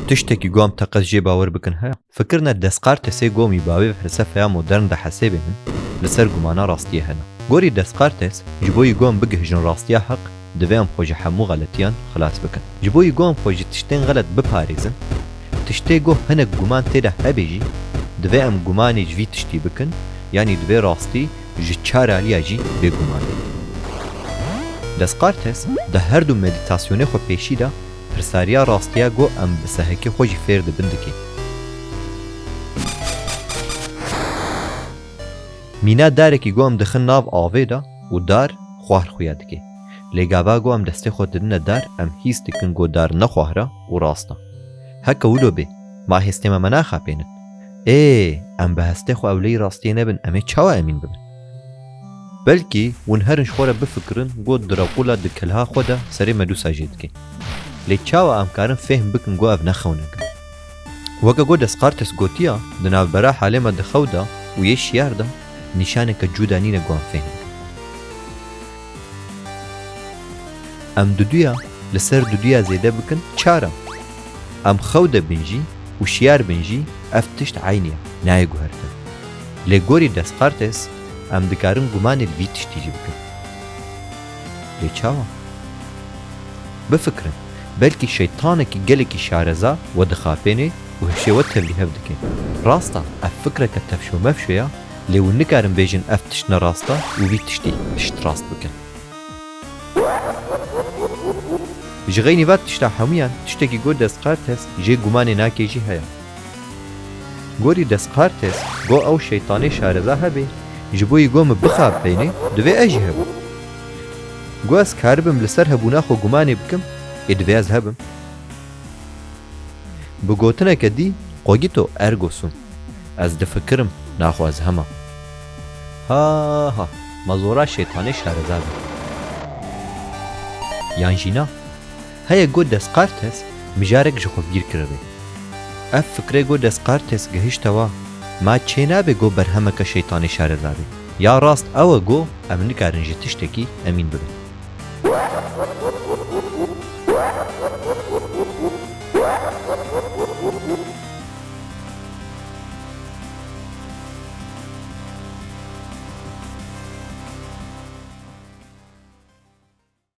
تشتكي قوم تقز جي باور بكن هيا فكرنا دسقارتس قومي باوي فلسفة مودرن ده حسابهن لسر قمانا راستيه هنا قوري دسقارتس جبوي قوم بقهجن راستيه حق دوام خوجه حمو غلطيان خلاص بكن جبوي قوم خوجه تشتين غلط بپاريزن تشتي قو هنك قمان تيده هبيجي دوام قماني جوي تشتي بكن يعني دوي راستي جي چار عليا جي بي قماني دسقارتس ده هر دو مديتاسيوني خو پیشی ده پرساریا راستیا گو ام بسهکی خوشی فیر دبندکی مینا دارکی گو ام دخن ناو آوه دا و دار خواه خویا دکی لگاوا گو ام دسته خود دنه دار ام هیس دکن گو دار نخواه را و راستا هکا ولو بی ما هستیم منا خاپینن ام به هسته خو اولی راستی نبن امه چاوا امین ببن بلکی ونهرنش خوره بفکرن گو دراقولا دکلها خوده سری مدوسا جیدکی لی چاوا امکارن فهم بکن گو اف نخونگن وگا گو دسقارتس گوتیا دناو برا حاله ما دخوده و یه شیار ده نشانه که جودانین گو ام فهم ام دودویا لسر دودویا زیده بکن چارا ام خوده بنجی و شیار بنجی اف تشت عینیا نای گوهرده لی گوری دسقارتس ام دکارن گمان الوی تشتیجی بکن لی چاوا بفکرن بلکی شیطانکی گلکی شارزا و دخابینه و هشیوت تبلیه بدکن راستا اف فکره که تفشو مفشویا لیو نکارن بیجن اف تشتنا راستا و وی تشت راست بکن جغینی وقت تشتا حمیان تشتکی گو دسقارتس جه گمانه ناکی جی هیا گوری دسقارتس گو او شیطانی شارزا هبه جبوی گوم بخاب بینه دوی اجی هبو گو از کاربم لسر هبونا خو گمانه بکم ادوی از هبم بگوتنه که دی قوگی تو ارگوسون از دفکرم ناخو از همه ها مزورا شیطانی شارزا بی یان جینا هیا گو دسقارتس مجارک جخو گیر کرده اف فکره گو دسقارتس گهشتوا ما چه نابه گو برهمه که شیطانی شارزا بی یا راست او گو ام نکارن جی تشتکی امین ببین